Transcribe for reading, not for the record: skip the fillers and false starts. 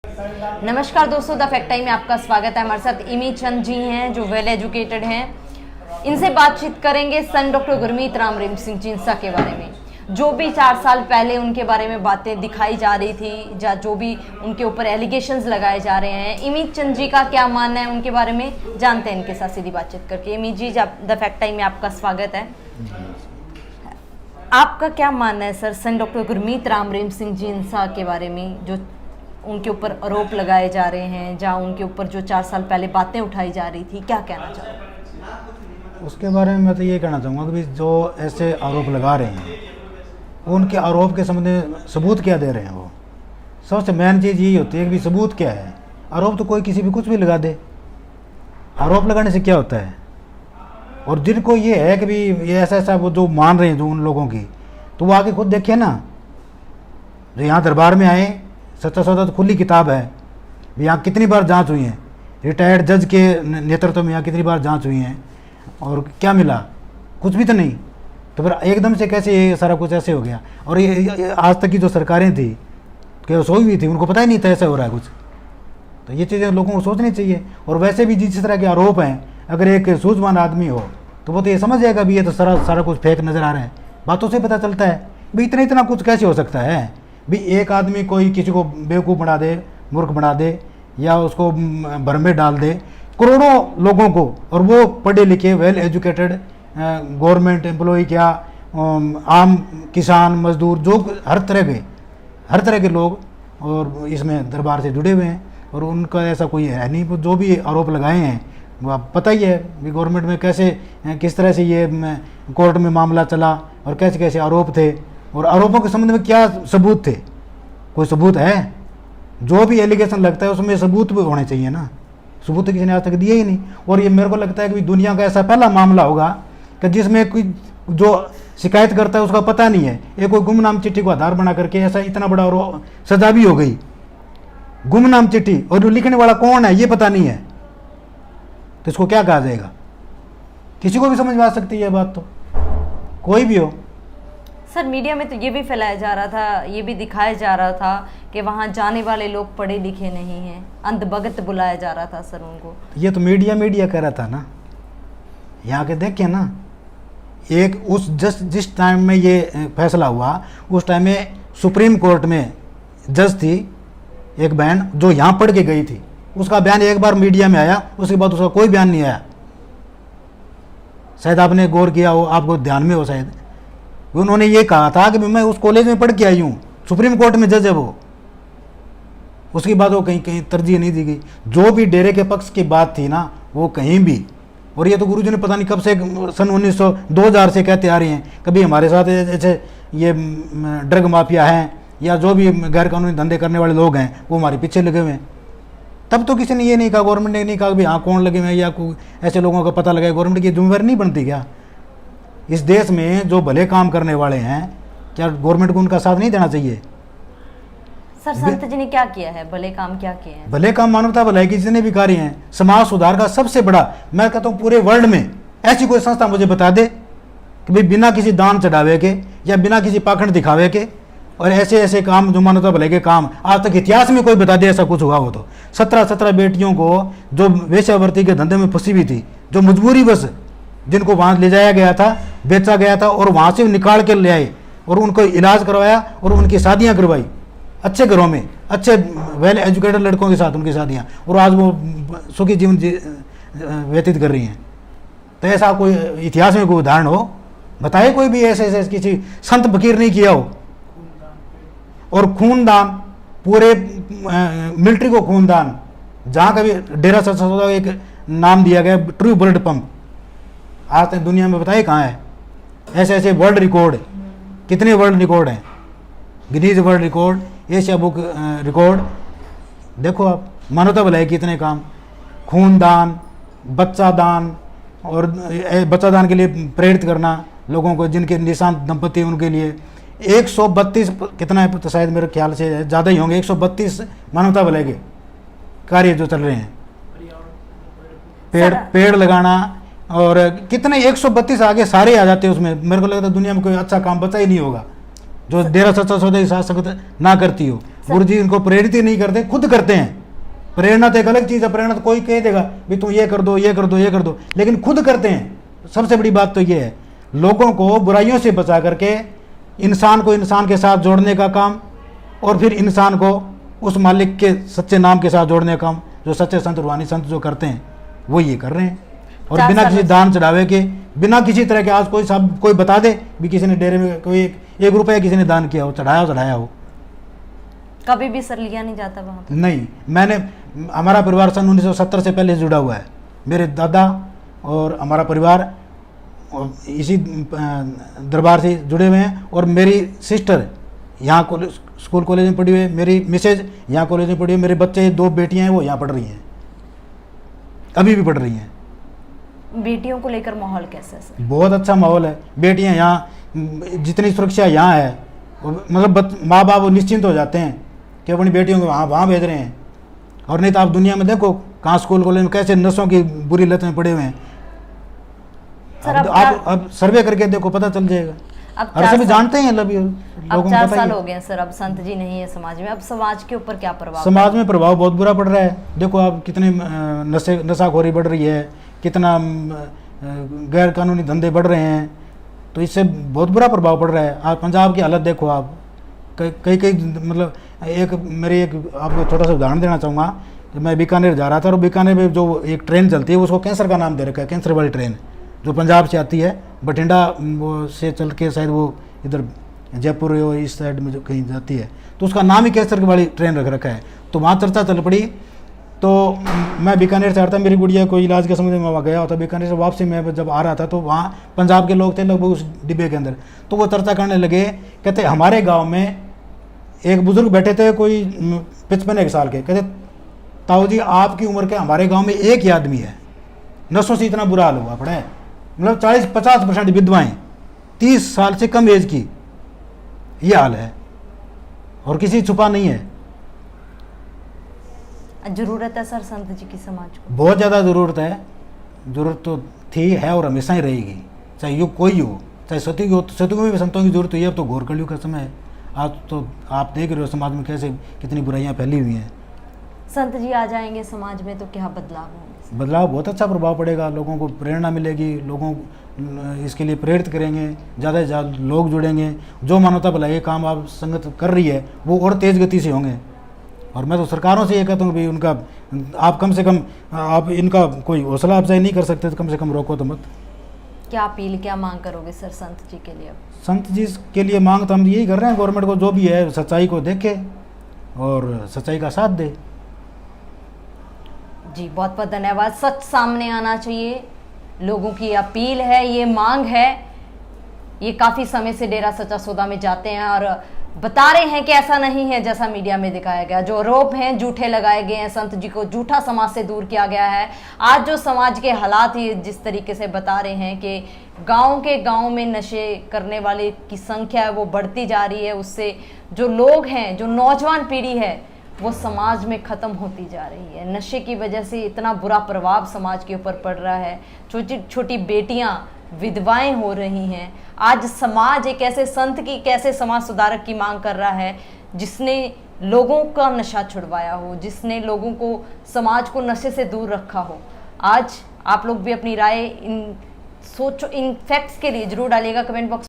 नमस्कार दोस्तों, the fact time में आपका स्वागत है। हमारे साथ इमी चंद जी हैं जो वेल एजुकेटेड हैं। इनसे बातचीत करेंगे सन डॉक्टर गुरमीत राम रहीम सिंह जिंसा के बारे में। जो भी 4 साल पहले उनके बारे में बातें दिखाई जा रही थी, या जो भी उनके ऊपर एलिगेशंस लगाए जा रहे हैं, इमी चंद जी का क्या मानना है उनके बारे में जानते हैं इनके साथ सीधी बातचीत करके। इमी जी, द फैक्ट टाइम में आपका स्वागत है। आपका क्या मानना है सर सन डॉक्टर गुरमीत राम रहीम सिंह जिंसा के बारे में, जो उनके ऊपर आरोप लगाए जा रहे हैं, जहाँ उनके ऊपर जो 4 साल पहले बातें उठाई जा रही थी, क्या कहना चाहोगे? उसके बारे में मैं तो ये कहना चाहूँगा कि जो ऐसे आरोप लगा रहे हैं उनके आरोप के संबंध में सबूत क्या दे रहे हैं। वो सबसे मेन चीज़ यही होती है कि सबूत क्या है। आरोप तो कोई किसी भी कुछ भी लगा दे, आरोप लगाने से क्या होता है। और जिनको ये है कि भी ये ऐसा ऐसा वो जो मान रहे हैं जो उन लोगों की, तो वो आके खुद देखिए ना। जो यहाँ दरबार में आए, सच्चा सौदा तो खुली किताब है। यहाँ कितनी बार जांच हुई है, रिटायर्ड जज के नेतृत्व में यहाँ कितनी बार जांच हुई है, और क्या मिला? कुछ भी तो नहीं। तो फिर एकदम से कैसे ये सारा कुछ ऐसे हो गया। और ये आज तक की जो सरकारें थी कि सोई हुई थी, उनको पता ही नहीं था ऐसा हो रहा है कुछ। तो ये चीज़ें लोगों को सोचनी चाहिए। और वैसे भी जिस तरह के आरोप हैं, अगर एक सूझवान आदमी हो तो वो तो ये समझ जाएगा भी ये तो सारा कुछ फेक नज़र आ रहा है। बातों से पता चलता है भाई इतना कुछ कैसे हो सकता है। भी एक आदमी कोई किसी को बेवकूफ़ बना दे, मूर्ख बना दे, या उसको भर में डाल दे करोड़ों लोगों को, और वो पढ़े लिखे वेल एजुकेटेड गवर्नमेंट एम्प्लॉय, क्या आम किसान मजदूर, जो हर तरह के लोग और इसमें दरबार से जुड़े हुए हैं। और उनका ऐसा कोई है नहीं। वो जो भी आरोप लगाए हैं वो आप पता ही है कि गवर्नमेंट में कैसे किस तरह से ये कोर्ट में मामला चला और कैसे कैसे आरोप थे, और आरोपों के संबंध में क्या सबूत थे। कोई सबूत है? जो भी एलिगेशन लगता है उसमें सबूत भी होने चाहिए ना। सबूत तो किसी ने आज तक दिए ही नहीं। और ये मेरे को लगता है कि दुनिया का ऐसा पहला मामला होगा कि जिसमें कोई जो शिकायत करता है उसका पता नहीं है। ये कोई गुमनाम चिट्ठी को आधार बना करके ऐसा इतना बड़ा और सजा भी हो गई। गुमनाम चिट्ठी, और जो लिखने वाला कौन है ये पता नहीं है, तो इसको क्या कहा जाएगा? किसी को भी समझ में आ सकती है बात, तो कोई भी हो। सर, मीडिया में तो ये भी फैलाया जा रहा था, ये भी दिखाया जा रहा था कि वहाँ जाने वाले लोग पढ़े लिखे नहीं हैं, अंधभगत बुलाया जा रहा था सर उनको। ये तो मीडिया कह रहा था ना। यहाँ के देखिए ना, एक उस जिस टाइम में ये फैसला हुआ उस टाइम में सुप्रीम कोर्ट में जज थी एक बहन जो यहाँ पढ़ के गई थी। उसका बयान एक बार मीडिया में आया, उसके बाद उसका कोई बयान नहीं आया। शायद आपने गौर किया हो, आपको ध्यान में हो शायद। उन्होंने ये कहा था कि मैं उस कॉलेज में पढ़ के आई हूँ, सुप्रीम कोर्ट में जज है वो। उसके बाद वो कहीं तरजीह नहीं दी गई। जो भी डेरे के पक्ष की बात थी ना, वो कहीं भी। और ये तो गुरुजी ने पता नहीं कब से, सन 2000 से कहते आ रही हैं कभी हमारे साथ ऐसे ये ड्रग माफिया हैं या जो भी गैर कानूनी धंधे करने वाले लोग हैं वो हमारे पीछे लगे हुए हैं। तब तो किसी ने ये नहीं कहा, गवर्नमेंट ने नहीं कहा कि हाँ कौन लगे हुए हैं या ऐसे लोगों का पता लगाए। गवर्नमेंट की जिम्मेवारी नहीं बनती क्या? इस देश में जो भले काम करने वाले हैं, क्या गवर्नमेंट को उनका साथ नहीं देना चाहिए? सर, संत जी ने क्या किया है? भले काम क्या किए हैं? भले काम मानवता भलाई की जितने भी कार्य हैं, समाज सुधार का सबसे बड़ा, मैं कहता हूँ पूरे वर्ल्ड में ऐसी कोई संस्था मुझे बता दे कि भाई बिना किसी दान चढ़ावे के या बिना किसी पाखंड दिखावे के और ऐसे ऐसे काम जो मानवता भलाई के काम, आज तक इतिहास में कोई बता दे ऐसा कुछ हुआ हो तो। 17 बेटियों को जो वेश्यावृत्ति के धंधे में फंसी हुई थी, जो मजबूरी बस जिनको वहाँ ले जाया गया था, बेचा गया था, और वहाँ से निकाल के ले आए और उनको इलाज करवाया और उनकी शादियाँ करवाई अच्छे घरों में, अच्छे वेल एजुकेटेड लड़कों के साथ उनकी शादियाँ, और आज वो सुखी जीवन व्यतीत कर रही हैं। तो ऐसा कोई इतिहास में कोई उदाहरण हो बताए कोई भी ऐसे किसी संत फकीर नहीं किया हो। और खूनदान, पूरे मिलिट्री को खूनदान, जहाँ का भी डेरा सच्चा सौदा एक नाम दिया गया ट्रू ब्लड पंप, आज तक दुनिया में बताइए कहाँ है। ऐसे ऐसे वर्ल्ड रिकॉर्ड, कितने वर्ल्ड रिकॉर्ड हैं, Guinness world record, Asia book record. देखो आप, मानवता भलाई कितने काम, खूनदान, बच्चा दान, और बच्चा दान के लिए प्रेरित करना लोगों को, जिनके निशांत दंपति उनके लिए 132 कितना है तो शायद मेरे ख्याल से ज़्यादा ही होंगे, 132 मानवता भलाई के कार्य जो चल रहे हैं। पेड़ लगाना, और कितने 132 आगे सारे आ जाते हैं उसमें। मेरे को लगता है दुनिया में कोई अच्छा काम बचा ही नहीं होगा जो डेरा सच्चा सौदा की साथ ना करती हो। गुरु जी इनको प्रेरित ही नहीं करते, खुद करते हैं। प्रेरणा तो एक अलग चीज़ है, प्रेरणा तो कोई कह देगा भी तुम ये कर दो ये कर दो ये कर दो, लेकिन खुद करते हैं। सबसे बड़ी बात तो ये है, लोगों को बुराइयों से बचा करके इंसान को इंसान के साथ जोड़ने का काम, और फिर इंसान को उस मालिक के सच्चे नाम के साथ जोड़ने का काम जो सच्चे संत रूहानी संत जो करते हैं वो ये कर रहे हैं। और बिना किसी दान चढ़ावे के, बिना किसी तरह के, आज कोई बता दे भी किसी ने डेरे में कोई एक रुपया किसी ने दान किया हो, चढ़ाया हो, कभी भी सर लिया नहीं जाता वहाँ पे? नहीं। हमारा परिवार सन 1970 से पहले जुड़ा हुआ है। मेरे दादा और हमारा परिवार इसी दरबार से जुड़े हुए हैं। और मेरी सिस्टर यहाँ स्कूल कॉलेज में पढ़ी हुई है, मेरी मिसेज यहाँ कॉलेज में पढ़ी हुई है, मेरे बच्चे 2 बेटियाँ हैं वो यहाँ पढ़ रही हैं, अभी भी पढ़ रही हैं। बेटियों को लेकर माहौल कैसा है सर? बहुत अच्छा माहौल है। बेटियाँ यहाँ, जितनी सुरक्षा यहाँ है, मतलब माँ बाप निश्चिंत हो जाते हैं कि अपनी बेटियों को वहाँ भेज रहे हैं। और नहीं तो आप दुनिया में देखो कहाँ स्कूल कॉलेज में कैसे नशों की बुरी लत में पड़े हुए हैं। अब सर्वे करके देखो, पता चल जाएगा। और सभी जानते हैं, अब 4 साल हो गए सर, अब संत जी नहीं है समाज में, अब समाज के ऊपर क्या प्रभाव? समाज में प्रभाव बहुत बुरा पड़ रहा है। देखो आप कितने नशाखोरी बढ़ रही है, कितना गैर कानूनी धंधे बढ़ रहे हैं, तो इससे बहुत बुरा प्रभाव पड़ रहा है। आज पंजाब की हालत देखो आप, कई मतलब एक आपको छोटा सा उदाहरण देना चाहूँगा कि मैं बीकानेर जा रहा था, और बीकानेर में जो एक ट्रेन चलती है उसको कैंसर का नाम दे रखा है, कैंसर वाली ट्रेन, जो पंजाब से आती है, बठिंडा वो से चल के शायद वो इधर जयपुर इस साइड में जो कहीं जाती है, तो उसका नाम ही कैंसर वाली ट्रेन रख रखा है। तो वहाँ चर्चा चल पड़ी। तो मैं बीकानेर से आ रहा था, मेरी गुड़िया कोई इलाज के समय में वहाँ गया होता, बीकानेर से वापसी में जब आ रहा था तो वहाँ पंजाब के लोग थे लगभग उस डिब्बे के अंदर। तो वो चर्चा करने लगे, कहते हमारे गाँव में एक बुजुर्ग बैठे थे कोई 55 साल के, कहते ताऊ जी आपकी उम्र के हमारे गाँव में एक ही आदमी है, नशों से इतना बुरा हाल हुआ पड़ा है, मतलब 40-50% विधवाएं 30 साल से कम एज की, ये हाल है और किसी छुपा नहीं है। जरूरत है सर संत जी की समाज को? बहुत ज़्यादा ज़रूरत है। ज़रूरत तो थी, है और हमेशा ही रहेगी, चाहे युग कोई हो, चाहे सतयुग हो। सतयुग में भी संतों की जरूरत हुई है, अब तो घोर कलयुग का समय है। आज तो आप देख रहे हो समाज में कैसे कितनी बुराइयां फैली हुई हैं। संत जी आ जाएंगे समाज में तो क्या बदलाव होंगे? बदलाव बहुत अच्छा प्रभाव पड़ेगा, लोगों को प्रेरणा मिलेगी, लोगों इसके लिए प्रेरित करेंगे, ज़्यादा से ज़्यादा लोग जुड़ेंगे। जो मानवता भलाई काम आप संगत कर रही है वो और तेज़ गति से होंगे। और मैं तो सरकारों से ये कहता हूँ कि उनका आप कम से कम आप इनका कोई हौसला अफजाई नहीं कर सकते तो कम से कम रोको तो मत। क्या अपील, क्या मांग करोगे सर संत जी के लिए? संत जी के लिए मांग तो हम यही कर रहे हैं, गवर्नमेंट को जो भी है सच्चाई को देखे और सच्चाई का साथ दे। जी बहुत बहुत धन्यवाद। सच सामने आना चाहिए, लोगों की अपील है, ये मांग है। ये काफ़ी समय से डेरा सच्चा सौदा में जाते हैं और बता रहे हैं कि ऐसा नहीं है जैसा मीडिया में दिखाया गया। जो आरोप हैं झूठे लगाए गए हैं, संत जी को झूठा समाज से दूर किया गया है। आज जो समाज के हालात ये जिस तरीके से बता रहे हैं कि गांव में नशे करने वाले की संख्या है वो बढ़ती जा रही है, उससे जो लोग हैं, जो नौजवान पीढ़ी है वो समाज में ख़त्म होती जा रही है। नशे की वजह से इतना बुरा प्रभाव समाज के ऊपर पड़ रहा है। छोटी छोटी बेटियां विधवाएं हो रही हैं। आज समाज एक ऐसे संत की, कैसे समाज सुधारक की मांग कर रहा है जिसने लोगों का नशा छुड़वाया हो, जिसने लोगों को, समाज को नशे से दूर रखा हो। आज आप लोग भी अपनी राय इन फैक्ट्स के लिए जरूर डालिएगा कमेंट बॉक्स